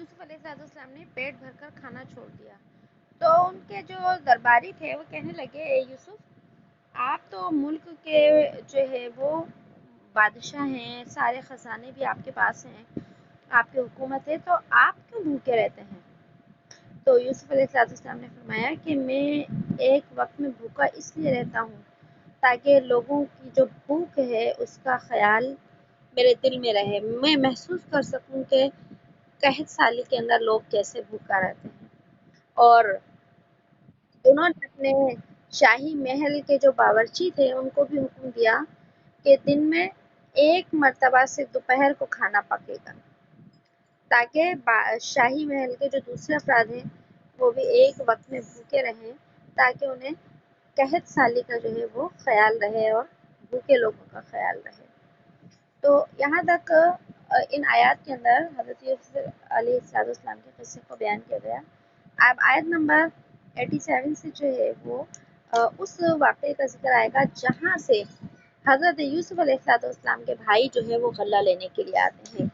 یوسف علیہ السلام نے پیٹ بھر کر کھانا چھوڑ دیا تو ان کے جو درباری تھے وہ کہنے لگے، اے یوسف، آپ تو ملک کے جو ہے وہ بادشاہ ہیں، سارے خزانے بھی آپ کے پاس ہیں، آپ کی حکومت ہے، تو آپ کیوں بھوکے رہتے ہیں؟ تو یوسف علیہ السلام نے فرمایا کہ میں ایک وقت میں بھوکا اس لیے رہتا ہوں تاکہ لوگوں کی جو بھوک ہے اس کا خیال میرے دل میں رہے، میں محسوس کر سکوں کہ قحط سالی کے اندر لوگ کیسے بھوکا رہتے ہیں۔ اور انہوں نے اپنے شاہی محل کے جو باورچی تھے ان کو بھی حکم دیا کہ دن میں ایک مرتبہ سے دوپہر کو کھانا پکے گا، تاکہ شاہی محل کے جو دوسرے افراد ہیں وہ بھی ایک وقت میں بھوکے رہیں، تاکہ انہیں قحط سالی کا جو ہے وہ خیال رہے اور بھوکے لوگوں کا خیال رہے۔ تو یہاں تک ان آیات کے اندر حضرت یوسف علیہ السلام کے قصے کو بیان کیا گیا۔ اب آیت نمبر 87 سے جو ہے وہ اس واقعے کا ذکر آئے گا جہاں سے حضرت یوسف علیہ السلام کے بھائی جو ہے وہ غلہ لینے کے لیے آتے ہیں۔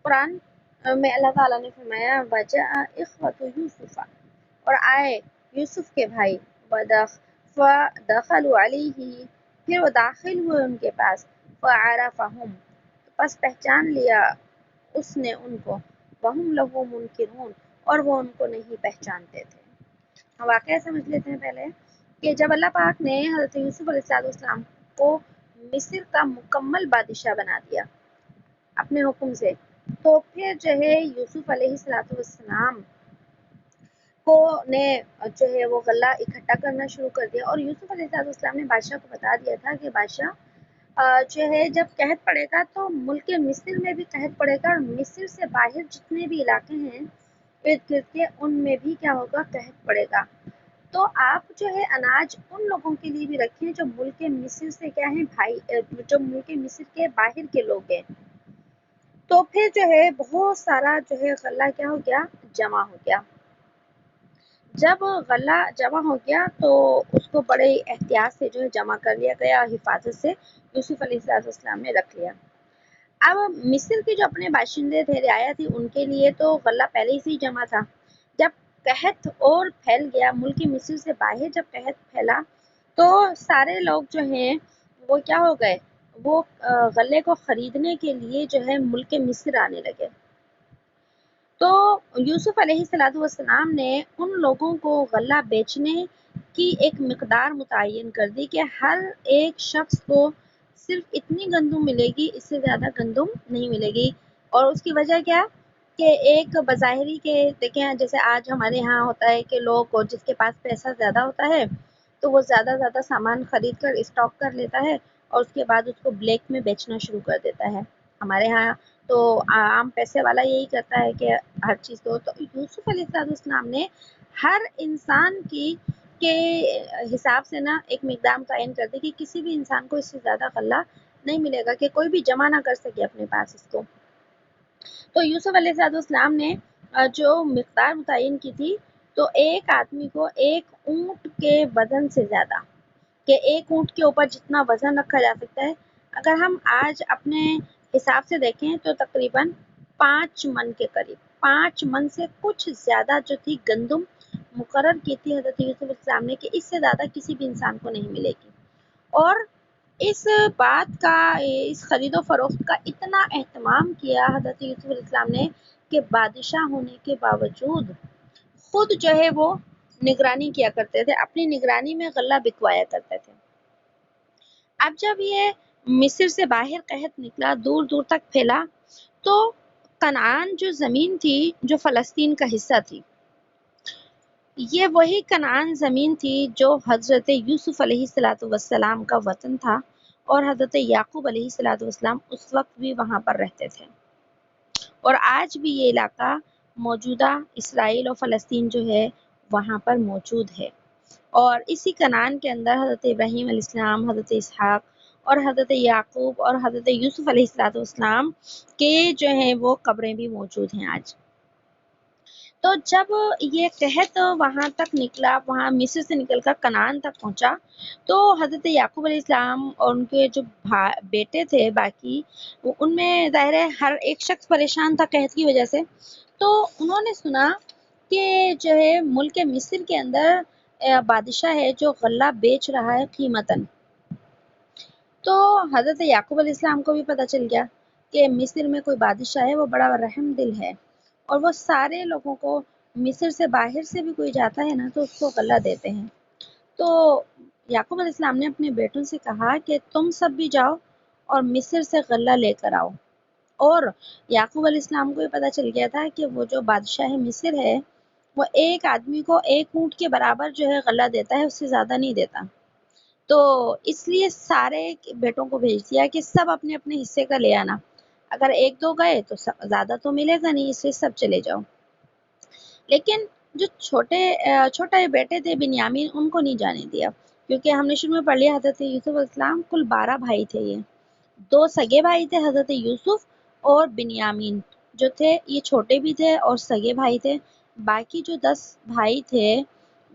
قرآن میں اللہ تعالیٰ نے فرمایا وَجَاءَ إِخْوَةُ يُوسُفَ، اور آئے یوسف کے بھائی، فَدَخَلُوا عَلَيْهِ، پھر وہ داخل ہوئے ان کے پاس، فَعَرَفَهُمْ، پس پہچان لیا اس نے ان کو، وَهُمْ لَهُ مُنْكِرُونَ، اور وہ ان کو نہیں پہچانتے تھے۔ ہم واقعہ سمجھ لیتے ہیں پہلے کہ جب اللہ پاک نے حضرت یوسف علیہ السلام کو مصر کا مکمل بادشاہ بنا دیا اپنے حکم سے، تو پھر جو ہے یوسف علیہ السلام کو نے جو ہے وہ غلہ اکٹھا کرنا شروع کر دیا، اور یوسف علیہ السلام نے بادشاہ کو بتا دیا تھا کہ بادشاہ جو ہے جب قحط پڑے گا تو ملک مصر میں بھی قحط پڑے گا، اور مصر سے باہر جتنے بھی علاقے ہیں ارد گرد کے ان میں بھی کیا ہوگا، قحط پڑے گا۔ تو آپ جو ہے اناج ان لوگوں کے لیے بھی رکھیں جو ملک مصر سے کیا ہیں بھائی، جو ملک مصر کے باہر کے لوگ ہیں۔ تو پھر جو ہے بہت سارا جو ہے غلہ کیا ہو گیا، جمع ہو گیا۔ جب غلہ جمع ہو گیا تو اس کو بڑے احتیاط سے جو ہے جمع کر لیا گیا، اور حفاظت سے یوسف علیہ السلام نے رکھ لیا۔ اب مصر کے جو اپنے باشندے تھے، رعایا تھی، ان کے لیے تو غلہ پہلے سے ہی جمع تھا۔ جب قحط اور پھیل گیا، ملک مصر سے باہر جب قحط پھیلا تو سارے لوگ جو ہیں وہ کیا ہو گئے، وہ غلے کو خریدنے کے لیے جو ہے ملک مصر آنے لگے۔ تو یوسف علیہ السلام نے ان لوگوں کو غلہ بیچنے کی ایک مقدار متعین کر دی کہ ہر ایک شخص کو صرف اتنی گندم ملے گی، اس سے زیادہ گندم نہیں ملے گی۔ اور اس کی وجہ کیا کہ ایک بظاہری کے دیکھیں، جیسے آج ہمارے ہاں ہوتا ہے کہ لوگ جس کے پاس پیسہ زیادہ ہوتا ہے تو وہ زیادہ سامان خرید کر اسٹاک کر لیتا ہے اور اس کے بعد اس کو بلیک میں بیچنا شروع کر دیتا ہے۔ ہمارے ہاں تو عام پیسے والا یہی کرتا ہے کہ ہر چیز کو، تو یوسف علیہ السلام نے ہر انسان کے حساب سے نا ایک مقدار متعین کر دی کہ کسی بھی انسان کو اس سے زیادہ غلہ نہیں ملے گا، کہ کوئی بھی جمع نہ کر سکے اپنے پاس اس کو۔ تو یوسف علیہ السلام نے جو مقدار متعین کی تھی، تو ایک آدمی کو ایک اونٹ کے وزن سے زیادہ، کہ ایک اونٹ کے اوپر جتنا وزن رکھا جا سکتا ہے، اگر ہم آج اپنے حساب سے دیکھیں تو تقریباً 5 من کے قریب، 5 من سے کچھ زیادہ جو تھی گندم مقرر کی تھی حضرت یوسف علیہ السلام نے کہ اس سے زیادہ کسی بھی انسان کو نہیں ملے گی۔ اور اس بات کا، اس خرید و فروخت کا اتنا اہتمام کیا حضرت یوسف علیہ السلام نے کہ بادشاہ ہونے کے باوجود خود جو ہے وہ نگرانی کیا کرتے تھے، اپنی نگرانی میں غلہ بکوایا کرتے تھے۔ اب جب یہ مصر سے باہر قحط نکلا، دور دور تک پھیلا، تو کنعان جو زمین تھی، جو فلسطین کا حصہ تھی، یہ وہی کنعان زمین تھی جو حضرت یوسف علیہ السلام کا وطن تھا، اور حضرت یعقوب علیہ السلام اس وقت بھی وہاں پر رہتے تھے۔ اور آج بھی یہ علاقہ موجودہ اسرائیل اور فلسطین جو ہے وہاں پر موجود ہے۔ اور اسی کنعان کے اندر حضرت ابراہیم علیہ السلام، حضرت اسحاق اور حضرت یعقوب اور حضرت یوسف علیہ السلام کے جو ہیں وہ قبریں بھی موجود ہیں آج۔ تو جب یہ قحط وہاں تک نکلا، وہاں مصر سے نکل کر کنعان تک پہنچا، تو حضرت یعقوب علیہ السلام اور ان کے جو بیٹے تھے باقی، ان میں ظاہر ہے ہر ایک شخص پریشان تھا قحط کی وجہ سے. تو انہوں نے سنا کہ جو ہے ملک مصر کے اندر بادشاہ ہے جو غلہ بیچ رہا ہے قیمتاً. تو حضرت یعقوب علیہ السلام کو بھی پتہ چل گیا کہ مصر میں کوئی بادشاہ ہے، وہ بڑا رحم دل ہے، اور وہ سارے لوگوں کو، مصر سے باہر سے بھی کوئی جاتا ہے نا تو اس کو غلہ دیتے ہیں. تو یعقوب علیہ السلام نے اپنے بیٹوں سے کہا کہ تم سب بھی جاؤ اور مصر سے غلہ لے کر آؤ. اور یعقوب علیہ السلام کو یہ پتہ چل گیا تھا کہ وہ جو بادشاہ مصر ہے وہ ایک آدمی کو 1 اونٹ کے برابر جو ہے غلہ دیتا ہے، اس سے زیادہ نہیں دیتا. تو اس لیے سارے بیٹوں کو بھیج دیا کہ سب اپنے اپنے حصے کا لے آنا، اگر 1-2 گئے تو زیادہ تو ملے گا نہیں، اس لیے سب چلے جاؤ. لیکن جو چھوٹے بیٹے تھے بنیامین، ان کو نہیں جانے دیا، کیونکہ ہم نے شروع میں پڑھ لیا حضرت یوسف علیہ السلام کل 12 بھائی تھے. یہ 2 سگے بھائی تھے حضرت یوسف اور بنیامین جو تھے، یہ چھوٹے بھی تھے اور سگے بھائی تھے. باقی جو 10 بھائی تھے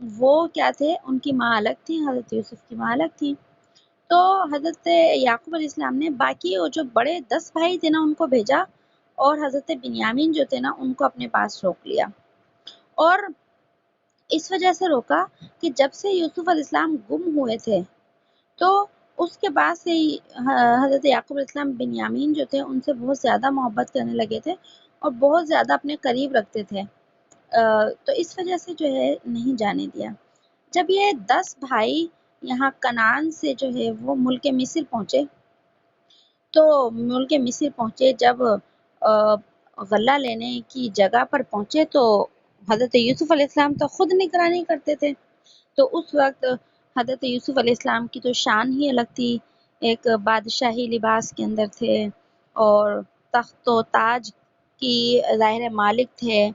وہ کیا تھے، ان کی ماں الگ تھی، حضرت یوسف کی ماں الگ تھی. تو حضرت یعقوب علیہ السلام نے باقی وہ جو بڑے 10 بھائی تھے نا ان کو بھیجا، اور حضرت بنیامین جو تھے نا ان کو اپنے پاس روک لیا. اور اس وجہ سے روکا کہ جب سے یوسف علیہ السلام گم ہوئے تھے تو اس کے بعد سے ہی حضرت یعقوب علیہ السلام بنیامین جو تھے ان سے بہت زیادہ محبت کرنے لگے تھے اور بہت زیادہ اپنے قریب رکھتے تھے. تو اس وجہ سے جو ہے نہیں جانے دیا. جب یہ 10 بھائی یہاں کنعان سے جو ہے وہ ملک مصر پہنچے، تو ملک مصر پہنچے جب غلہ لینے کی جگہ پر پہنچے تو حضرت یوسف علیہ السلام تو خود نگرانی کرتے تھے. تو اس وقت حضرت یوسف علیہ السلام کی تو شان ہی الگ تھی، ایک بادشاہی لباس کے اندر تھے اور تخت و تاج کی ظاہر مالک تھے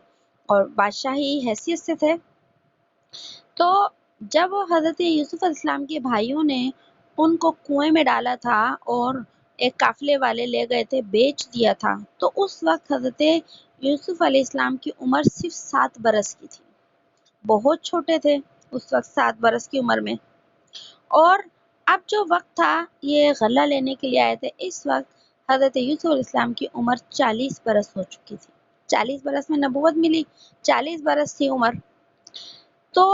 اور بادشاہی حیثیت سے تھے. تو جب حضرت یوسف علیہ السلام کے بھائیوں نے ان کو کنویں میں ڈالا تھا اور ایک قافلے والے لے گئے تھے، بیچ دیا تھا، تو اس وقت حضرت یوسف علیہ السلام کی عمر صرف 7 برس کی تھی. بہت چھوٹے تھے اس وقت، 7 برس کی عمر میں. اور اب جو وقت تھا یہ غلہ لینے کے لیے آئے تھے، اس وقت حضرت یوسف علیہ السلام کی عمر 40 برس ہو چکی تھی. 40 برس میں نبوت ملی، 40 برس تھی عمر. تو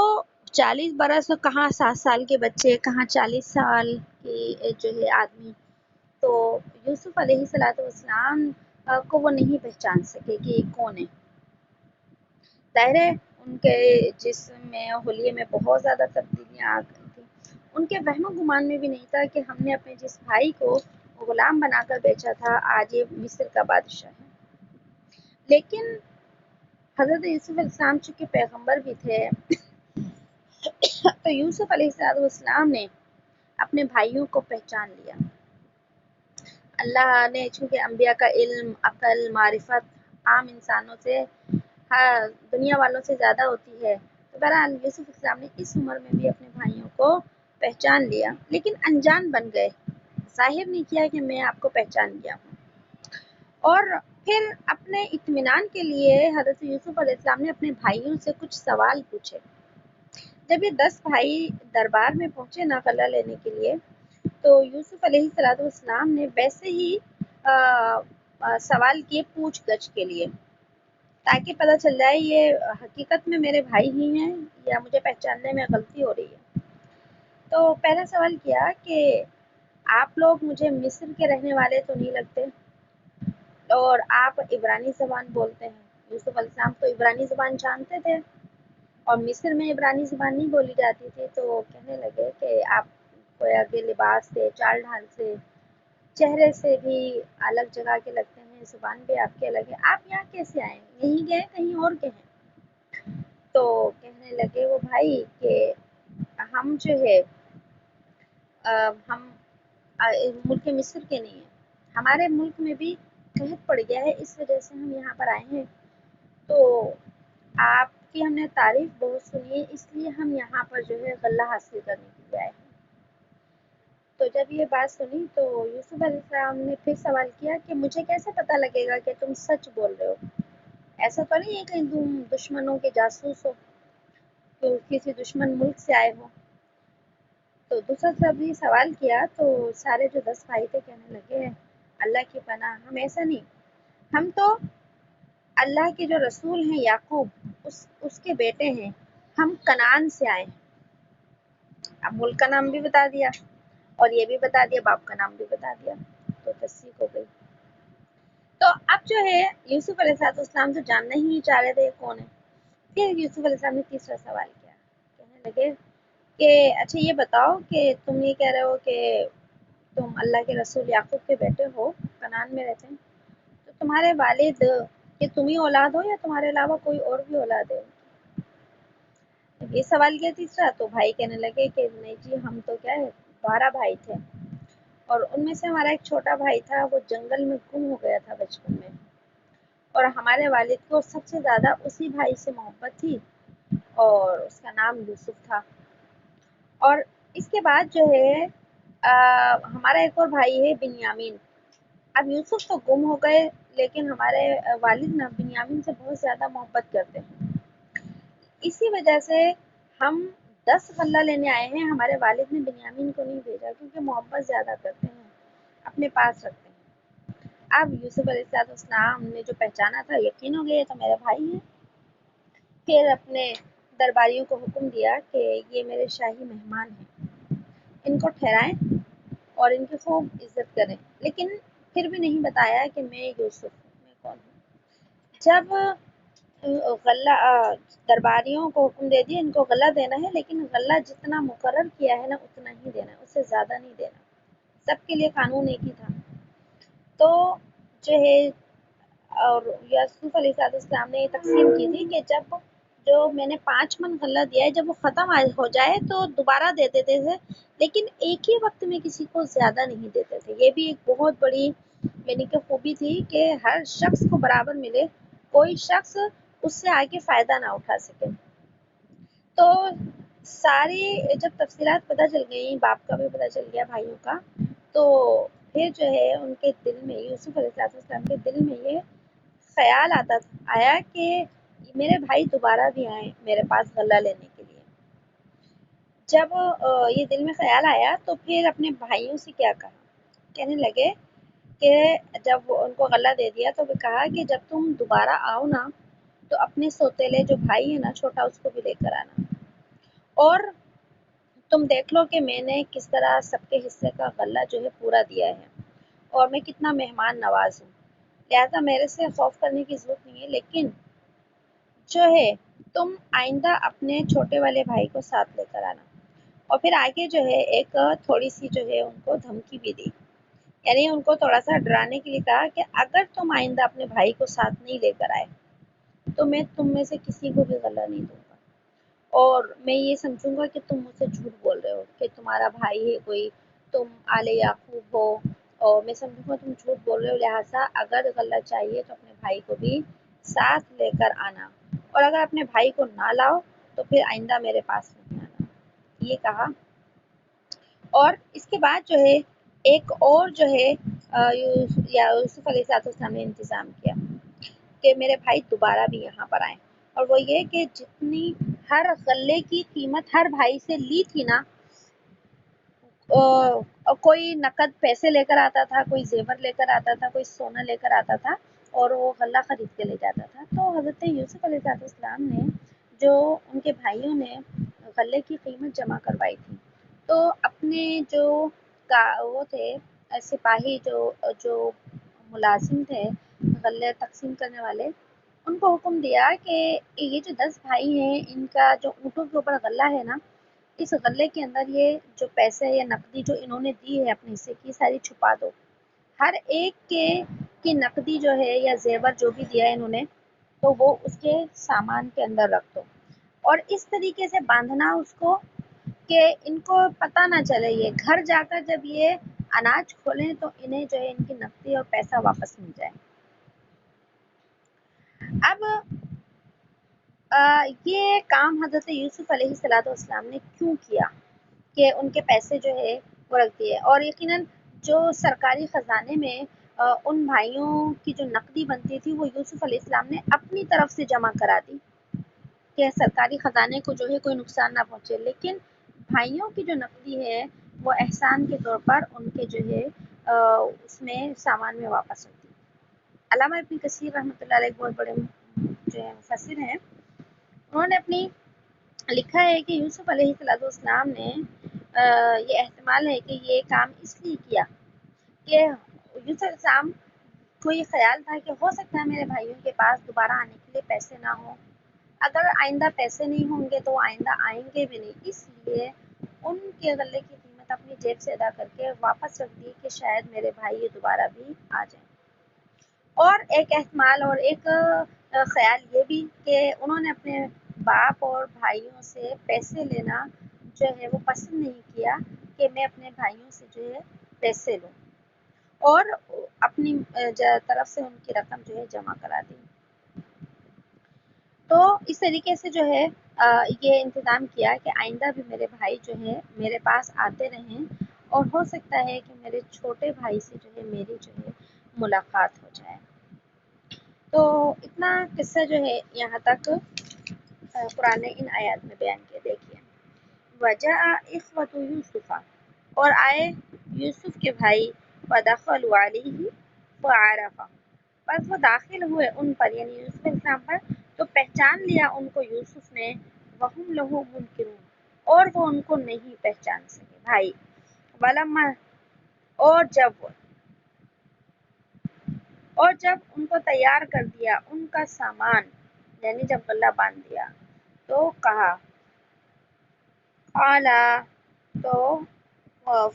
40 برس کہاں 7 سال کے بچے، کہاں 40 سال کی جو ہے آدمی. تو یوسف علیہ السلام کو وہ نہیں پہچان سکے کہ یہ کون ہے. ظاہر ہے ان کے جسم میں حلیے میں بہت زیادہ تبدیلیاں آ گئی تھیں. ان کے وہم و گمان میں بھی نہیں تھا کہ ہم نے اپنے جس بھائی کو غلام بنا کر بیچا تھا آج یہ مصر کا بادشاہ ہے. لیکن حضرت یوسف علیہ السلام چونکہ پیغمبر بھی تھے تو یوسف علیہ السلام نے اپنے بھائیوں کو پہچان لیا. اللہ نے چونکہ انبیاء کا علم، عقل، معرفت عام انسانوں سے، دنیا والوں سے زیادہ ہوتی ہے، تو بہرحال یوسف علیہ السلام نے اس عمر میں بھی اپنے بھائیوں کو پہچان لیا، لیکن انجان بن گئے، ظاہر نہیں کیا کہ میں آپ کو پہچان گیا ہوں. اور پھر اپنے اطمینان کے لیے حضرت یوسف علیہ السلام نے اپنے بھائیوں سے کچھ سوال پوچھے. جب یہ 10 بھائی دربار میں پہنچے نا غلہ لینے کے لیے، تو یوسف علیہ السلام نے ویسے ہی سوال کیے پوچھ گچھ کے لیے، تاکہ پتہ چل جائے یہ حقیقت میں میرے بھائی ہی ہیں یا مجھے پہچاننے میں غلطی ہو رہی ہے. تو پہلا سوال کیا کہ آپ لوگ مجھے مصر کے رہنے والے تو نہیں لگتے، اور آپ عبرانی زبان بولتے ہیں. یوسف علیہ السلام تو عبرانی زبان جانتے تھے اور مصر میں عبرانی زبان نہیں بولی جاتی تھی. تو کہنے لگے کہ آپ گویا کے لباس سے، چال ڈھال سے، چہرے سے بھی الگ جگہ کے لگتے ہیں، زبان بھی آپ کے الگ ہے، آپ یہاں کیسے آئے، یہیں گئے کہیں اور کے ہیں؟ تو کہنے لگے وہ بھائی کہ ہم جو ہے ہم ملک مصر کے نہیں ہیں، ہمارے ملک میں بھی قحط پڑ گیا ہے، اس وجہ سے ہم یہاں پر آئے ہیں. تو آپ کی ہم نے تعریف بہت سنی ہے، اس لیے ہم یہاں پر جو ہے غلہ حاصل کرنے کے لیے آئے ہیں. تو جب یہ بات سنی تو یوسف علیہ السلام نے پھر سوال کیا کہ مجھے کیسے پتہ لگے گا کہ تم سچ بول رہے ہو؟ ایسا تو نہیں ہے کہ تم دشمنوں کے جاسوس ہو، تو کسی دشمن ملک سے آئے ہو۔ تو دوسرا جب یہ سوال کیا تو سارے جو 10 بھائی تھے کہنے لگے اللہ کی پناہ، ہم ایسا نہیں، ہم تو اللہ کے جو رسول ہیں یعقوب اس کے بیٹے ہیں، ہم کنعان سے آئے ہیں۔ اب ملک کا نام بھی بتا دیا اور یہ بھی بتا دیا، باپ کا نام بھی بتا دیا، تو تصدیق ہو گئی۔ تو اب جو ہے یوسف علیہ السلام تو جاننا ہی نہیں چاہ رہے تھے کون ہے۔ پھر یوسف علیہ السلام نے تیسرا سوال کیا، کہنے لگے کہ اچھا یہ بتاؤ کہ تم یہ کہہ رہے ہو کہ تم اللہ کے رسول یعقوب کے بیٹے ہو، کنعان میں رہتے ہیں، تو تمہارے والد کہ تم ہی اولاد ہو یا تمہارے علاوہ کوئی اور بھی اولاد ہے؟ یہ سوال کیا تیسرا، تو بھائی کہنے لگے کہ نہیں جی، ہم تو کیا ہے 12 بھائی تھے، اور ان میں سے ہمارا ایک چھوٹا بھائی تھا، وہ جنگل میں گم ہو گیا تھا بچپن میں، اور ہمارے والد کو سب سے زیادہ اسی بھائی سے محبت تھی اور اس کا نام یوسف تھا۔ اور اس کے بعد جو ہے ہمارا ایک اور بھائی ہے بنیامین۔ اب یوسف تو گم ہو گئے، لیکن ہمارے والد نا بنیامین سے بہت زیادہ محبت کرتے ہیں، اسی وجہ سے ہم 10 غلہ لینے آئے ہیں۔ ہمارے والد نے بنیامین کو نہیں بھیجا کیونکہ محبت زیادہ کرتے ہیں، اپنے پاس رکھتے ہیں۔ اب یوسف علیہ السلام نے جو پہچانا تھا، یقین ہو گیا تو میرا بھائی ہے۔ پھر اپنے درباریوں کو حکم دیا کہ یہ میرے شاہی مہمان ہیں، ان کو ٹھہرائیں اور ان کی خوب عزت کریں، لیکن پھر بھی نہیں بتایا کہ میں یوسف ہوں، میں کون ہوں۔ جب غلہ درباریوں کو حکم دے دیا ان کو غلہ دینا ہے، لیکن غلہ جتنا مقرر کیا ہے نا اتنا ہی دینا ہے، اس سے زیادہ نہیں دینا، سب کے لیے قانون ایک ہی تھا۔ تو جو ہے اور یوسف علیہ السلام نے یہ تقسیم کی تھی کہ جب جو میں نے 5 من غلہ دیا ہے، جب وہ ختم ہو جائے تو دوبارہ دے دیتے تھے، لیکن ایک ہی وقت میں کسی کو زیادہ نہیں دیتے تھے۔ یہ بھی ایک بہت بڑی یعنی کہ خوبی تھی کہ ہر شخص کو برابر ملے، کوئی شخص اس سے آگے فائدہ نہ اٹھا سکے۔ تو ساری جب تفصیلات پتہ چل گئی، باپ کا بھی پتہ چل گیا، بھائیوں کا، تو پھر جو ہے ان کے دل میں، یوسف علیہ السلام کے دل میں یہ خیال آیا کہ میرے بھائی دوبارہ بھی آئیں میرے پاس غلہ لینے کے لیے۔ جب یہ دل میں خیال آیا تو پھر اپنے بھائیوں سے کیا کہا، کہنے لگے کہ جب ان کو غلہ دے دیا تو وہ کہا کہ جب تم دوبارہ آؤ نا تو اپنے سوتیلے جو بھائی ہے نا چھوٹا، اس کو بھی لے کر آنا، اور تم دیکھ لو کہ میں نے کس طرح سب کے حصے کا غلہ جو ہے پورا دیا ہے، اور میں کتنا مہمان نواز ہوں، لہٰذا میرے سے خوف کرنے کی ضرورت نہیں ہے، لیکن جو ہے تم آئندہ اپنے چھوٹے والے بھائی کو ساتھ لے کر آنا۔ اور پھر آگے جو ہے ایک تھوڑی سی جو ہے ان کو دھمکی بھی دی، یعنی ان کو تھوڑا سا ڈرانے کے لیے کہا کہ اگر تم آئندہ اپنے بھائی کو ساتھ نہیں لے کر آئے تو میں تم میں سے کسی کو بھی غلہ نہیں دوں گا، اور میں یہ سمجھوں گا کہ تم مجھ سے جھوٹ بول رہے ہو کہ تمہارا بھائی ہے کوئی، تم آل یعقوب ہو، اور میں سمجھوں گا تم جھوٹ بول رہے ہو، لہٰذا اگر غلہ چاہیے تو اپنے بھائی کو بھی ساتھ لے کر آنا، اور اگر اپنے بھائی کو نہ لاؤ تو پھر آئندہ میرے پاس نہیں آنا، یہ کہا۔ اور اس کے بعد جو ہے ایک اور جو ہے یوسف علیہ السلام نے انتظام کیا کہ میرے بھائی دوبارہ بھی یہاں پر آئیں، اور وہ یہ کہ جتنی ہر غلے کی قیمت ہر بھائی سے لی تھی نا، کوئی نقد پیسے لے کر آتا تھا، کوئی زیور لے کر آتا تھا، کوئی سونا لے کر آتا تھا، اور وہ غلہ خرید کے لے جاتا تھا۔ تو حضرت یوسف علیہ السلام نے جو ان کے بھائیوں نے غلے کی قیمت جمع کروائی تھی، تو اپنے جو وہ تھے سپاہی، جو ملازم تھے غلے تقسیم کرنے والے، ان کو حکم دیا کہ یہ جو 10 بھائی ہیں، ان کا جو اونٹوں کے اوپر غلہ ہے نا، اس غلے کے اندر یہ جو پیسے یا نقدی جو انہوں نے دی ہے اپنے حصے کی، ساری چھپا دو، ہر ایک کی نقدی جو ہے یا زیور جو بھی دیا ہے انہوں نے، تو وہ اس کے سامان کے اندر رکھ دو، اور اس طریقے سے باندھنا اس کو کہ ان کو پتہ نہ چلے، یہ گھر جا کر جب یہ اناج کھولیں تو انہیں جو ہے ان کی نقدی اور پیسہ واپس مل جائے۔ اب یہ کام حضرت یوسف علیہ السلام نے کیوں کیا کہ ان کے پیسے جو ہے وہ رکھ دیے، اور یقیناً جو سرکاری خزانے میں ان بھائیوں کی جو نقدی بنتی تھی وہ یوسف علیہ السلام نے اپنی طرف سے جمع کرا دی کہ سرکاری خزانے کو جو ہے کوئی نقصان نہ پہنچے، لیکن بھائیوں کی جو نقدی ہے وہ احسان کے طور پر ان کے جو ہے اس میں سامان میں واپس ہوتی۔ علامہ ابن کثیر رحمۃ اللہ علیہ بہت بڑے جو ہے مفسر ہیں، انہوں نے اپنی لکھا ہے کہ یوسف علیہ السلام نے یہ احتمال ہے کہ یہ کام اس لیے کیا کہ یوسف علیہ السلام کو یہ خیال تھا کہ ہو سکتا ہے میرے بھائیوں کے پاس دوبارہ آنے کے لیے پیسے نہ ہوں، اگر آئندہ پیسے نہیں ہوں گے تو وہ آئندہ آئیں گے بھی نہیں، اس لیے ان کے غلے کی قیمت اپنی جیب سے ادا کر کے واپس رکھ دی کہ شاید میرے بھائی یہ دوبارہ بھی آ جائیں۔ اور ایک احتمال اور ایک خیال یہ بھی کہ انہوں نے اپنے باپ اور بھائیوں سے پیسے لینا جو ہے وہ پسند نہیں کیا کہ میں اپنے بھائیوں سے جو ہے پیسے لوں، اور اپنی طرف سے ان کی رقم جو ہے جمع کرا دی۔ تو اس طریقے سے جو ہے یہ انتظام کیا کہ آئندہ بھی میرے بھائی جو ہے میرے پاس آتے رہیں، اور ہو سکتا ہے کہ میرے چھوٹے بھائی سے جو ہے میری جو ہے ملاقات ہو جائے۔ تو اتنا قصہ جو ہے یہاں تک قرآن نے ان آیات میں بیان کیا۔ دیکھیے، وَجَاءَ إِخْوَةُ يُوسُفَ، اور آئے یوسف کے بھائی، فَدَخَلُوا عَلَيْهِ فَعَرَفَهُمْ، بس وہ داخل ہوئے ان پر یعنی یوسف علیہ السلام پر، تو پہچان لیا ان کو یوسف نے، وَهُمْ لَهُ مُنْكِرُونَ، اور وہ ان کو نہیں پہچان سکے بھائی، وَلَمَّا، اور جب ان کو تیار کر دیا ان کا سامان، یعنی جب غلہ باندھ دیا، تو کہا، قَالَ، تو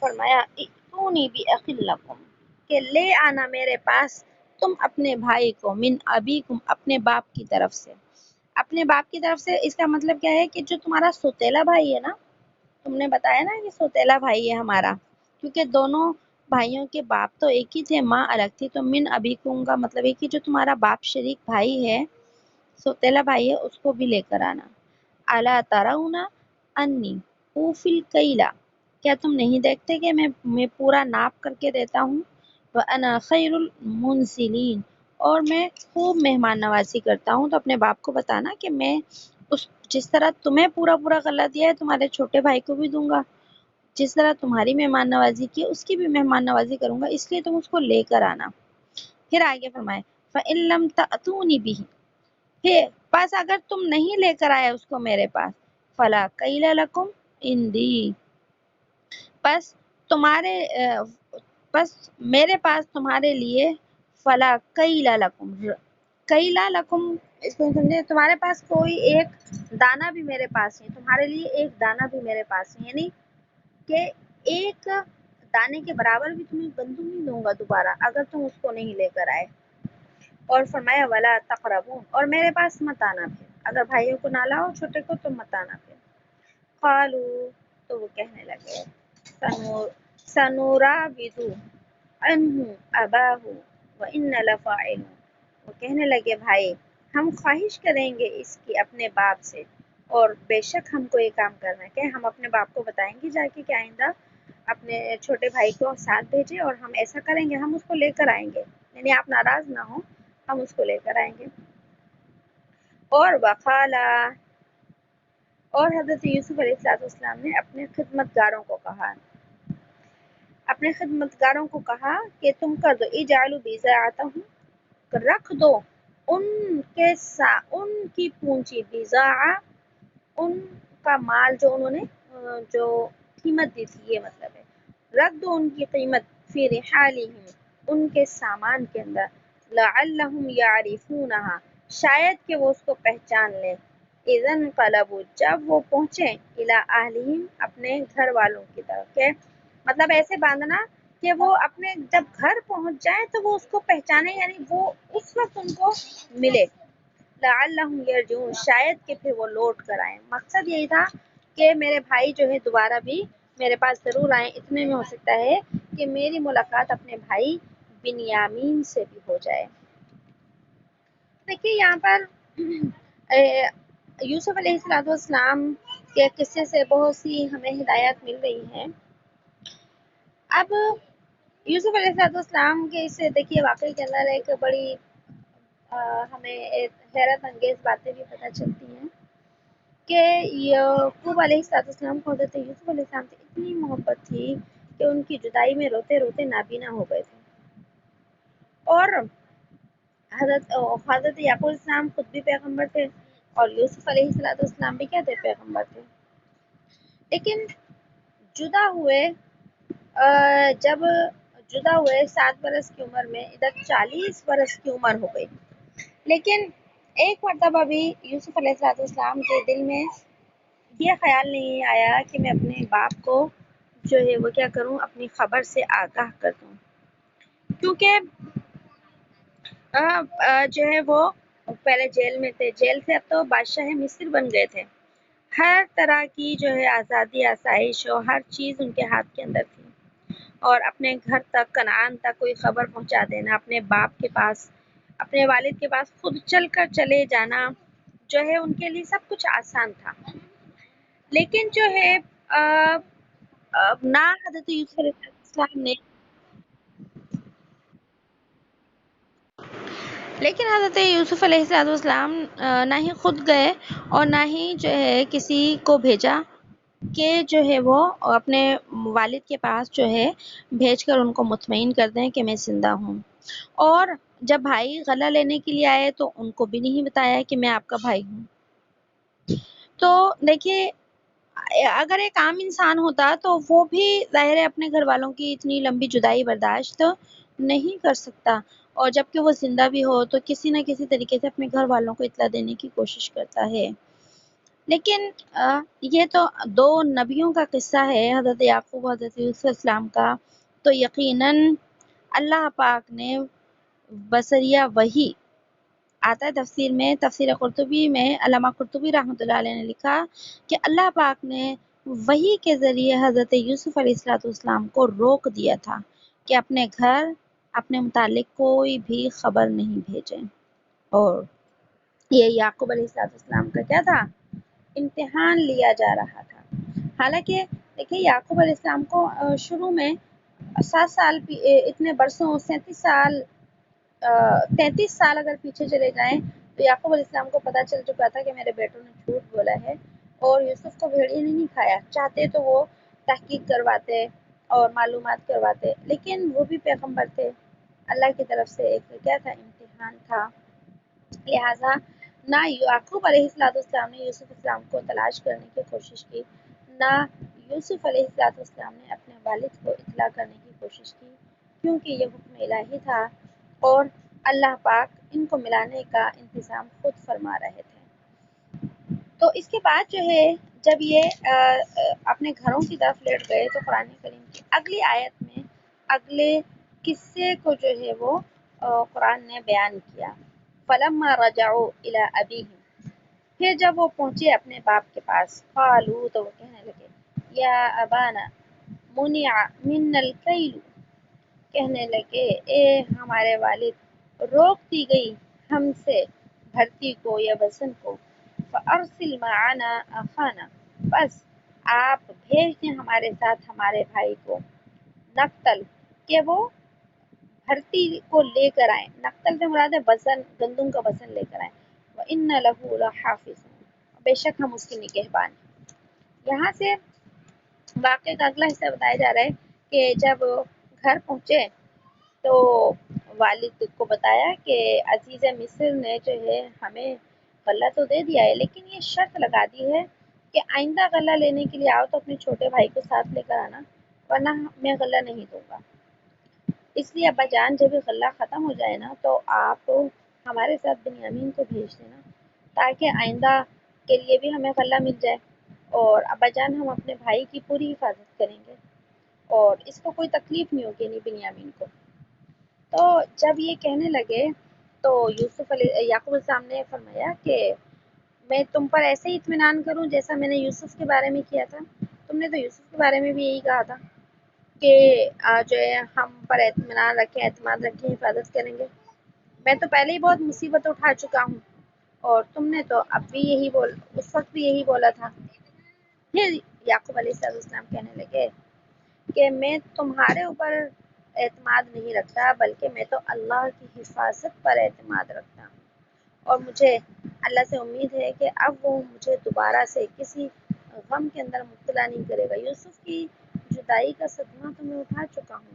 فرمایا، ائتونی بِأَخٍ لَکُم، کہ لے آنا میرے پاس تم اپنے بھائی کو، من ابیکم، اپنے باپ کی طرف سے۔ اپنے باپ کی طرف سے اس کا مطلب کیا ہے کہ جو تمہارا سوتیلا بھائی ہے نا، تم نے بتایا نا کہ سوتیلا بھائی ہے ہمارا، کیونکہ دونوں بھائیوں کے باپ تو ایک ہی تھے، ماں الگ تھی، تو من ابیکم کا مطلب ہے کہ جو تمہارا باپ شریک بھائی ہے، سوتیلا بھائی ہے، اس کو بھی لے کر آنا۔ الا ترون انی اوفی الکیل، کیا تم نہیں دیکھتے کہ میں پورا ناپ کر کے دیتا ہوں، وانا خیر المنزلین، اور میں خوب مہمان نوازی کرتا ہوں۔ تو اپنے باپ کو بتانا کہ میں جس طرح تمہیں پورا غلہ دیا ہے تمہارے چھوٹے بھائی کو بھی دوں گا، جس طرح تمہاری مہمان نوازی کی اس کی بھی مہمان نوازی کروں گا، اس لیے تم اس کو لے کر آنا۔ پھر آگے فرمائے، فَإِن لَمْ تَأْتُونِ بِهِ، پھر بس اگر تم نہیں لے کر آئے اس کو میرے پاس، فَلَا كَيْلَ لَكُمْ عِنْدِي، بس میرے پاس تمہارے لیے، فَلَا كَيْلَ لَكُمْ، کیلا لکم، اس کو سمجھے، تمہارے پاس کوئی ایک دانہ بھی میرے پاس نہیں، تمہارے لیے ایک دانہ بھی میرے پاس نہیں، یعنی کہ ایک دانے کے برابر بھی تمہیں گندم نہیں دوں گا دوبارہ اگر تم اس کو نہیں لے کر آئے۔ اور فرمایا، ولا تقربون، اور میرے پاس مت آنا پھر، اگر بھائیوں کو نہ لاؤ چھوٹے کو تو مت آنا پھر۔ قالو، تو وہ کہنے لگے، سنراود عنہ اباہ وإنا لفاعلون، وہ کہنے لگے بھائی ہم خواہش کریں گے اس کی اپنے باپ سے، اور بے شک ہم کو یہ کام کرنا ہے کہ ہم اپنے باپ کو بتائیں گے جا کے کہ آئندہ اپنے چھوٹے بھائی کو ساتھ بھیجیں، اور ہم ایسا کریں گے، ہم اس کو لے کر آئیں گے، یعنی آپ ناراض نہ ہوں، ہم اس کو لے کر آئیں گے۔ اور وقالا، اور حضرت یوسف علیہ السلام نے اپنے خدمتگاروں کو کہا کہ تم کر دو، اجعلوا بضاعتهم، رکھ دو ان کی پونجی، بضاعہ ان کا مال جو انہوں نے جو قیمت دی تھی، یہ مطلب ہے رکھ دو ان کی قیمت، فی رحالہم، ان کے سامان کے اندر، لعلہم یعرفونہا، شاید کہ وہ اس کو پہچان لیں، اذا انقلبوا، جب وہ پہنچے، الی اہلہم، اپنے گھر والوں کی طرف، کہ مطلب ایسے باندھنا کہ وہ اپنے جب گھر پہنچ جائیں تو وہ اس کو پہچانے، یعنی وہ اس وقت ان کو ملے، لعلہم یرجعون، شاید کہ پھر وہ لوٹ کر آئیں۔ مقصد یہی تھا کہ میرے بھائی جو ہے دوبارہ بھی میرے پاس ضرور آئیں، اتنے میں ہو سکتا ہے کہ میری ملاقات اپنے بھائی بنیامین سے بھی ہو جائے۔ دیکھیے یہاں پر یوسف علیہ السلام کے قصے سے بہت سی ہمیں ہدایات مل رہی ہیں۔ اب یوسف علیہ السلام کے اس دیکھیے واقعے کے اندر ایک بڑی ہمیں حیرت انگیز باتیں بھی پتہ چلتی ہیں کہ یعقوب علیہ السلام کو حضرت یوسف علیہ السلام سے اتنی محبت تھی کہ ان کی جدائی میں روتے روتے نابینا ہو گئے تھے، اور حضرت یعقوب علیہ السلام خود بھی پیغمبر تھے اور یوسف علیہ السلام بھی کیا تھے، پیغمبر تھے، لیکن جدا ہوئے جب جدا ہوئے 7 برس کی عمر میں، ادھر 40 برس کی عمر ہو گئی، لیکن ایک مرتبہ بھی یوسف علیہ السلام کے دل میں یہ خیال نہیں آیا کہ میں اپنے باپ کو جو ہے وہ کیا کروں، اپنی خبر سے آگاہ کر دوں، کیونکہ جو ہے وہ پہلے جیل میں تھے، جیل سے اب تو بادشاہ مصر بن گئے تھے، ہر طرح کی جو ہے آزادی، آسائش اور ہر چیز ان کے ہاتھ کے اندر تھی، اور اپنے گھر تک، کنعان تک کوئی خبر پہنچا دینا، اپنے باپ کے پاس، اپنے والد کے پاس خود چل کر چلے جانا جو ہے ان کے لیے سب کچھ آسان تھا، لیکن جو ہے نہ حضرت یوسف علیہ السلام نے لیکن حضرت یوسف علیہ السلام نہ ہی خود گئے اور نہ ہی جو ہے کسی کو بھیجا کہ جو ہے وہ اپنے والد کے پاس جو ہے بھیج کر ان کو مطمئن کر دیں کہ میں زندہ ہوں، اور جب بھائی غلہ لینے کے لیے آئے تو ان کو بھی نہیں بتایا کہ میں آپ کا بھائی ہوں۔ تو دیکھیے اگر ایک عام انسان ہوتا تو وہ بھی ظاہر ہے اپنے گھر والوں کی اتنی لمبی جدائی برداشت نہیں کر سکتا، اور جبکہ وہ زندہ بھی ہو تو کسی نہ کسی طریقے سے اپنے گھر والوں کو اطلاع دینے کی کوشش کرتا ہے، لیکن یہ تو دو نبیوں کا قصہ ہے، حضرت یعقوب، حضرت یوسف السلام کا، تو یقیناً اللہ پاک نے بصریہ وحی آتا ہے تفسیر میں، تفسیر قرطبی میں علامہ قرطبی رحمۃ اللہ علیہ نے لکھا کہ اللہ پاک نے وحی کے ذریعے حضرت یوسف علیہ السلام کو روک دیا تھا کہ اپنے گھر، اپنے متعلق کوئی بھی خبر نہیں بھیجیں، اور یہ یعقوب علیہ السلام کا کیا تھا، امتحان لیا جا رہا تھا۔ حالانکہ دیکھیے یعقوب علیہ السلام کو شروع میں 7 سال اتنے برسوں 33 سال اگر پیچھے چلے جائیں تو یعقوب علیہ السلام کو پتہ چل چکا تھا کہ میرے بیٹوں نے جھوٹ بولا ہے، اور یوسف کو بھیڑیے نے نہیں کھایا، چاہتے تو وہ تحقیق کرواتے اور معلومات کرواتے، لیکن وہ بھی پیغمبر تھے، اللہ کی طرف سے ایک کیا تھا، امتحان تھا، لہٰذا نہ یعقوب علیہ السلام نے یوسف السلام کو تلاش کرنے کی کوشش کی، نہ یوسف علیہ السلام نے اپنے والد کو اطلاع کرنے کی کوشش کی، کیونکہ یہ حکم الہی تھا اور اللہ پاک ان کو ملانے کا انتظام خود فرما رہے تھے۔ تو اس کے بعد جو ہے جب یہ اپنے گھروں کی طرف لیٹ گئے تو قرآن کریم کی اگلی آیت میں اگلے قصے کو جو ہے وہ قرآن نے بیان کیا، فَلَمَّا رَجَعُوا إِلَىٰ أَبِيهِمْ، پھر جب وہ پہنچے اپنے باپ کے پاس، قالوا، تو وہ کہنے لگے، یا ابانا منع منا الکیل، کہنے لگے اے ہمارے والد، روک دی گئی ہم سے بھرتی کو یا وزن کو، فارسل معنا اخانا، بس آپ بھیج دیں ہمارے ساتھ ہمارے بھائی کو، نقتل، کہ وہ بھرتی کو لے کر آئیں، نقتل سے مراد ہے وزن، گندم کا وزن لے کر آئیں، وَإِنَّ لَهُ لَحَافِظُونَ، بے شک ہم اس کی نگہبان ہیں۔ یہاں سے واقعے کا اگلا حصہ بتایا جا رہا ہے کہ جب گھر پہنچے تو والد کو بتایا کہ عزیز مصر نے جو ہے ہمیں غلہ تو دے دیا ہے، لیکن یہ شرط لگا دی ہے کہ آئندہ غلہ لینے کے لیے آؤ تو اپنے چھوٹے بھائی کو ساتھ لے کر آنا، ورنہ میں غلہ نہیں دوں گا۔ اس لیے ابا جان جب یہ غلہ ختم ہو جائے نا تو آپ ہمارے ساتھ بنیامین کو بھیج دینا، تاکہ آئندہ کے لیے بھی ہمیں غلہ مل جائے، اور ابا جان ہم اپنے بھائی کی پوری حفاظت کریں گے اور اس کو کوئی تکلیف نہیں ہوگی، نہیں بنیامین کو۔ تو جب یہ کہنے لگے تو یوسف یعقوب السلام نے فرمایا کہ میں تم پر ایسے ہی اطمینان کروں جیسا میں نے یوسف کے بارے میں کیا تھا، تم نے تو یوسف کے بارے میں بھی یہی کہا تھا کہ جو ہے ہم پر اطمینان رکھیں، اعتماد رکھیں، حفاظت کریں گے، میں تو پہلے ہی بہت مصیبت اٹھا چکا ہوں اور تم نے تو اب بھی یہی اس وقت بھی یہی بولا تھا۔ پھر یعقوب علیہ السلام کہنے لگے کہ میں تمہارے اوپر اعتماد نہیں رکھتا، بلکہ میں تو اللہ کی حفاظت پر اعتماد رکھتا ہوں، اور مجھے اللہ سے امید ہے کہ اب وہ مجھے دوبارہ سے کسی غم کے اندر مبتلا نہیں کرے گا۔ یوسف کی جدائی کا صدمہ تو میں اٹھا چکا ہوں،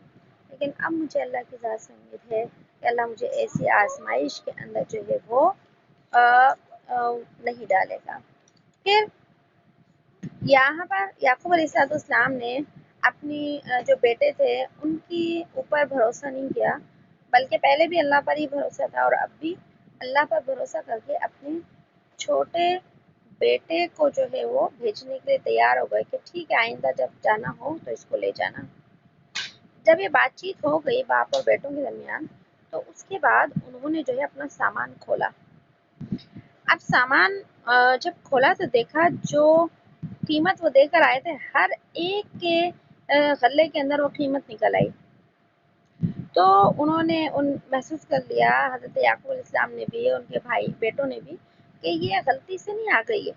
لیکن اب مجھے اللہ کی ذات سے امید ہے کہ اللہ مجھے ایسی آزمائش کے اندر جو ہے وہ نہیں ڈالے گا۔ پھر یہاں پر یعقوب علیہ السلام نے اپنی جو بیٹے تھے ان کی اوپر بھروسہ نہیں کیا، بلکہ پہلے بھی اللہ پر ہی بھروسہ تھا، اور اب بھی اللہ پر بھروسہ کر کے اپنے چھوٹے بیٹے کو جو ہے وہ بھیجنے کے لیے تیار ہو گئے کہ ٹھیک ہے، آئندہ جب جانا ہو تو اس کو لے جانا۔ جب یہ بات چیت ہو گئی باپ اور بیٹوں کے درمیان، تو اس کے بعد انہوں نے جو ہے اپنا سامان کھولا۔ اب سامان جب کھولا تو دیکھا جو قیمت وہ دے کر آئے تھے، ہر ایک کے غلے کے اندر وہ قیمت نکل آئی۔ تو انہوں نے محسوس کر لیا، حضرت یعقوب علیہ السلام نے بھی، ان کے بھائی بیٹوں نے بھی، کہ یہ غلطی سے نہیں آ گئی ہے،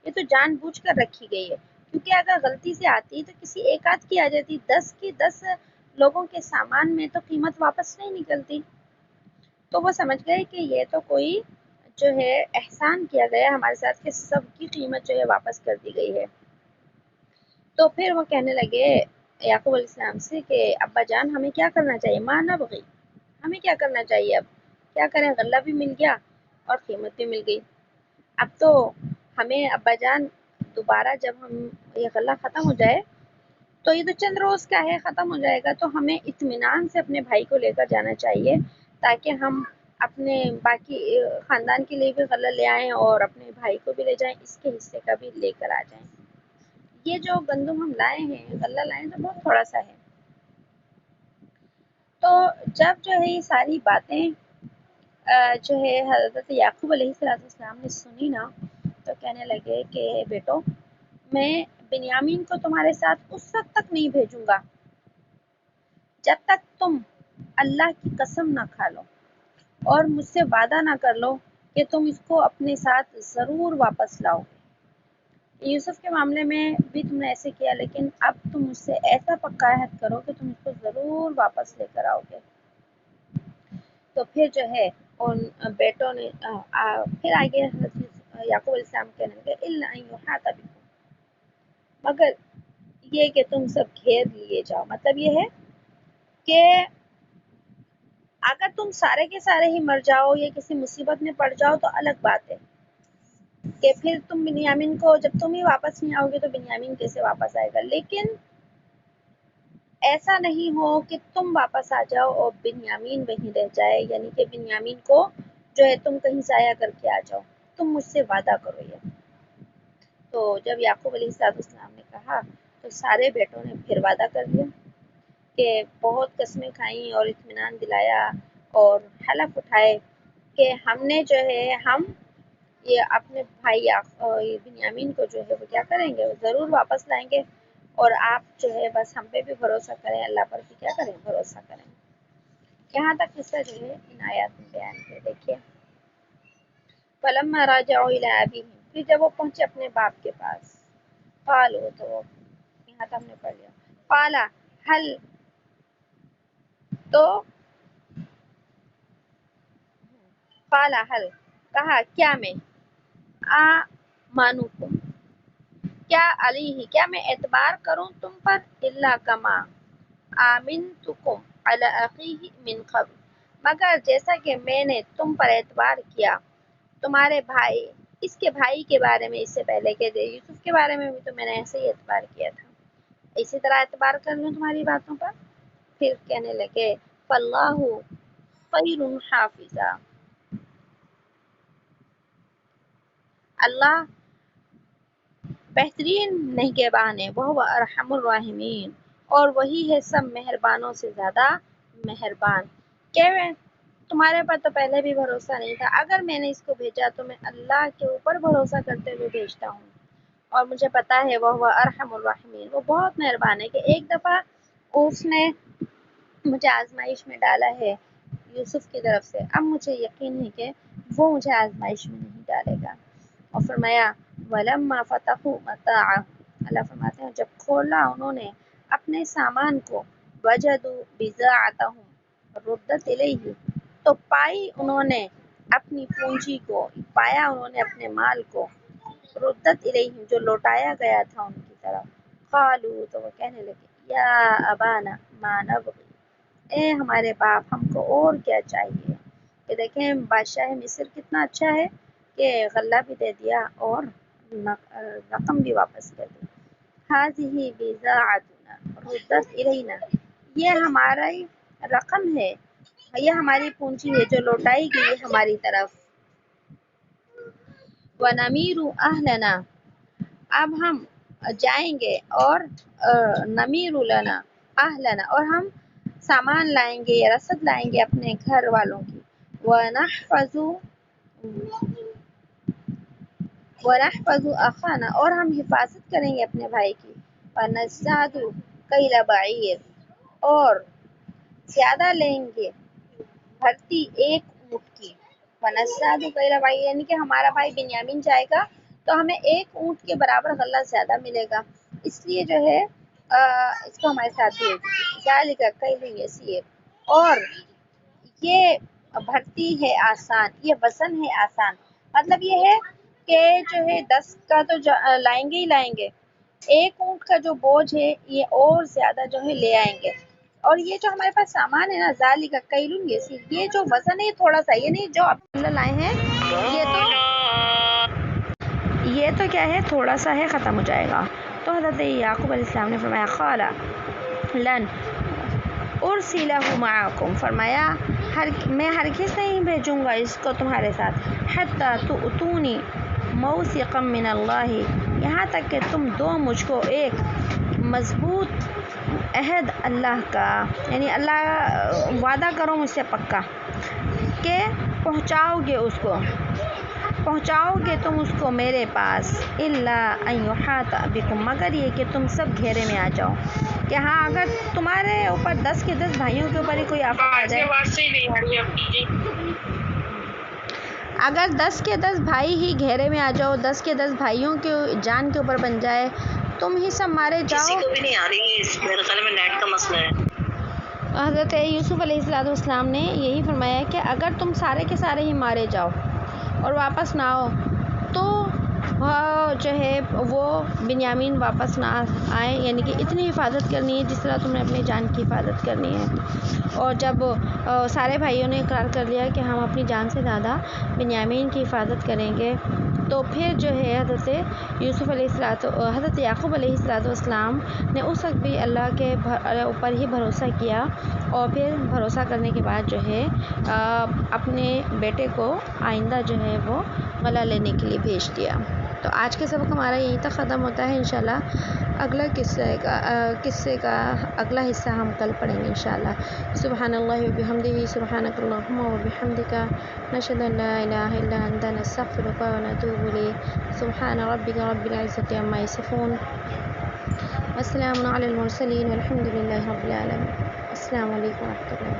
یہ تو جان بوجھ کر رکھی گئی ہے، کیونکہ اگر غلطی سے آتی تو کسی ایک آدھ کی آ جاتی، 10 کی 10 لوگوں کے سامان میں تو قیمت واپس نہیں نکلتی۔ تو وہ سمجھ گئے کہ یہ تو کوئی جو ہے احسان کیا گیا ہمارے ساتھ کہ سب کی قیمت جو ہے واپس کر دی گئی ہے۔ تو پھر وہ کہنے لگے یعقوب علیہ السلام سے کہ ابا جان ہمیں کیا کرنا چاہیے، ماں نہ بغی، ہمیں کیا کرنا چاہیے، اب کیا کریں، غلہ بھی مل گیا اور قیمت بھی مل گئی، اب تو ہمیں ابا جان دوبارہ جب ہم یہ غلہ ختم ہو جائے تو یہ تو چند روز کا ہے، ختم ہو جائے گا، تو ہمیں اطمینان سے اپنے بھائی کو لے کر جانا چاہیے تاکہ ہم اپنے باقی خاندان کے لیے بھی غلہ لے آئیں اور اپنے بھائی کو بھی لے جائیں، اس کے حصے کا بھی لے کر آ جائیں۔ یہ جو گندم ہم لائے ہیں، غلہ لائے ہیں، تو بہت تھوڑا سا ہے۔ تو جب جو ہے یہ ساری باتیں جو ہے حضرت یعقوب علیہ السلام نے سنی نا، تو کہنے لگے کہ بیٹو، میں بنیامین کو تمہارے ساتھ اس وقت تک نہیں بھیجوں گا جب تک تم اللہ کی قسم نہ کھا لو اور مجھ سے وعدہ نہ کر لو کہ تم اس کو اپنے ساتھ ضرور واپس لاؤ۔ یوسف کے معاملے میں بھی تم نے ایسے کیا، لیکن اب تم مجھ سے ایسا پکا عہد کرو کہ تم اس کو ضرور واپس لے کر آؤ گے۔ تو پھر جو ہے ان بیٹوں نے پھر آگے حضرت یعقوب علیہ السلام کہنے لگے الا ان یحاط بکم، مگر یہ کہ تم سب گھیر لیے جاؤ، مطلب یہ ہے کہ اگر تم سارے کے سارے ہی مر جاؤ یا کسی مصیبت میں پڑ جاؤ تو الگ بات ہے کہ پھر تم بنیامین کو، جب تم ہی واپس نہیں آؤ گے تو بنیامین کیسے واپس آئے گا، لیکن ایسا نہیں ہو کہ تم واپس آ جاؤ اور بنیامین وہیں رہ جائے، یعنی کہ بنیامین کو جو ہے تم کہیں ضائع کر کے آ جاؤ، تم مجھ سے وعدہ کرو یہ۔ تو جب یعقوب علیہ السلام نے کہا تو سارے بیٹوں نے پھر وعدہ کر لیا کہ بہت قسمیں کھائیں اور اطمینان دلایا اور حلف اٹھائے کہ ہم نے جو ہے ہم یہ اپنے بھائی بنیامین کو جو ہے وہ کیا کریں گے، وہ ضرور واپس لائیں گے، اور آپ جو ہے بس ہم پہ بھی بھروسہ کریں، اللہ پر بھی کیا کریں، بھروسہ کریں۔ یہاں تک قصہ جو ہے ان آیات میں بیان ہے۔ دیکھیے فلما راجعوا الی ابیہم، پھر جب وہ پہنچے اپنے باپ کے پاس، قالوا، تو یہاں تک ہم نے پڑھ لیا، قال حل، تو قال حل، کہا کیا میں، مانوکم، کیا علیہ، کیا میں اعتبار کروں تم پر، الا کما آمنتکم علی اخیہ من قبل، مگر جیسا کہ میں نے تم پر اعتبار کیا تمہارے بھائی، اس کے بھائی کے بارے میں، اس سے پہلے کہ یوسف کے بارے میں بھی تو میں نے ایسے ہی اعتبار کیا تھا، اسی طرح اعتبار کر لوں تمہاری باتوں پر۔ پھر کہنے لگے فاللہ خیر حافظا، اللہ بہترین نگہبان ہے، وہ ارحم الراحمین، اور وہی ہے سب مہربانوں سے زیادہ مہربان۔ کہ تمہارے پر تو پہلے بھی بھروسہ نہیں تھا، اگر میں نے اس کو بھیجا تو میں اللہ کے اوپر بھروسہ کرتے ہوئے بھیجتا ہوں، اور مجھے پتا ہے وہ ارحم الراحمین، وہ بہت مہربان ہے کہ ایک دفعہ اس نے مجھے آزمائش میں ڈالا ہے یوسف کی طرف سے، اب مجھے یقین ہے کہ وہ مجھے آزمائش میں نہیں ڈالے گا۔ اور فرمایا وَلَمَّا فَتَحُوا مَتَاعَهُمْ، اللہ فرماتے ہیں جب کھولا انہوں نے اپنے سامان کو، وجدوا بضاعتهم ردت الیہ، تو پائی انہوں نے اپنی پونجی کو، پایا انہوں نے اپنے مال کو، ردت الیہم جو لوٹایا گیا تھا ان کی طرف، قالوا تو وہ کہنے لگے یا ابانا ما نبغی، اے ہمارے باپ ہم کو اور کیا چاہیے. کہ دیکھیں بادشاہ مصر کتنا اچھا ہے کہ غلہ بھی دے دیا اور رقم بھی واپس کر دی. هذه بضاعتنا ردت الینا، یہ ہماری رقم ہے، یہ ہماری پونجی ہے جو لوٹائی گئی ہماری طرف. وَنَمِيرُ أَهْلَنَا، اب ہم جائیں گے اور نمیر لنا اہلنا، اور ہم سامان لائیں گے یا رسد لائیں گے اپنے گھر والوں کی. وَنَحْفَظُ أَخَانَا، اور ہم حفاظت کریں گے اپنے بھائی کی. وَنَزْدَادُ كَيْلَ بَعِيرٍ، اور زیادہ لیں گے بھرتی ایک اونٹ کی. وَنَزْدَادُ كَيْلَ بَعِيرٍ، یعنی کہ ہمارا بھائی بنیامین جائے گا تو ہمیں ایک اونٹ کے برابر غلہ زیادہ ملے گا، اس لیے جو ہے اس کو ہمارے ساتھ بھیج دیجیے. ذَلِكَ كَيْلٌ يَسِيرٌ، اور یہ بھرتی ہے آسان، یہ وزن ہے آسان. مطلب یہ ہے کہ جو ہے 10 کا تو لائیں گے ہی لائیں گے، ایک اونٹ کا جو بوجھ ہے یہ اور زیادہ جو ہے لے آئیں گے. اور یہ جو ہمارے پاس سامان ہے نا ذالک کیل یسیر، یہ جو وزن ہے یہ تھوڑا سا، یہ نہیں جو آپ لائے ہیں یہ تو کیا ہے تھوڑا سا ہے، ختم ہو جائے گا. تو حضرت یعقوب علیہ السلام نے فرمایا قال لن ارسلہ معکم، فرمایا میں ہرگز نہیں بھیجوں گا اس کو تمہارے ساتھ، حتی تؤتونی موثقا من اللہ، یہاں تک کہ تم دو مجھ کو ایک مضبوط عہد اللہ کا، یعنی اللہ وعدہ کرو مجھ سے پکا کہ پہنچاؤ گے تم اس کو میرے پاس. الا ان یحاط بکم، مگر یہ کہ تم سب گھیرے میں آ جاؤ. کہ ہاں اگر تمہارے اوپر 10 کے 10 بھائیوں کے اوپر ہی کوئی آفت آ جائے، اگر 10 کے 10 بھائی ہی گھیرے میں آ جاؤ، 10 کے 10 بھائیوں کے جان کے اوپر بن جائے، تم ہی سب مارے جاؤ. کسی کو بھی نہیں آ رہی ہے، میرے خیال میں نیٹ کا مسئلہ ہے. حضرت یوسف علیہ السلام نے یہی فرمایا کہ اگر تم سارے کے سارے ہی مارے جاؤ اور واپس نہ آؤ تو جو ہے وہ بنیامین واپس نہ آئے، یعنی کہ اتنی حفاظت کرنی ہے جس طرح تم نے اپنی جان کی حفاظت کرنی ہے. اور جب سارے بھائیوں نے اقرار کر لیا کہ ہم اپنی جان سے زیادہ بنیامین کی حفاظت کریں گے، تو پھر جو ہے حضرت یعقوب علیہ السلام نے اس وقت بھی اللہ کے اوپر ہی بھروسہ کیا، اور پھر بھروسہ کرنے کے بعد جو ہے اپنے بیٹے کو آئندہ جو ہے وہ غلہ لینے کے لیے بھیج دیا. تو آج کے سبق ہمارا یہیں تک ختم ہوتا ہے. انشاءاللہ اگلا قصے کا اگلا حصہ ہم کل پڑھیں گے انشاءاللہ. سبحان اللہ و بحمدہ، سبحانک اللہم و بحمدک، نشہد ان لا الہ الا انت، نستغفرک و نتوب الیک. سبحان ربک رب العزۃ عما یصفون، والسلام علی المرسلین، والحمد للہ رب العالمین. السلام علیکم و رحمۃ اللہ.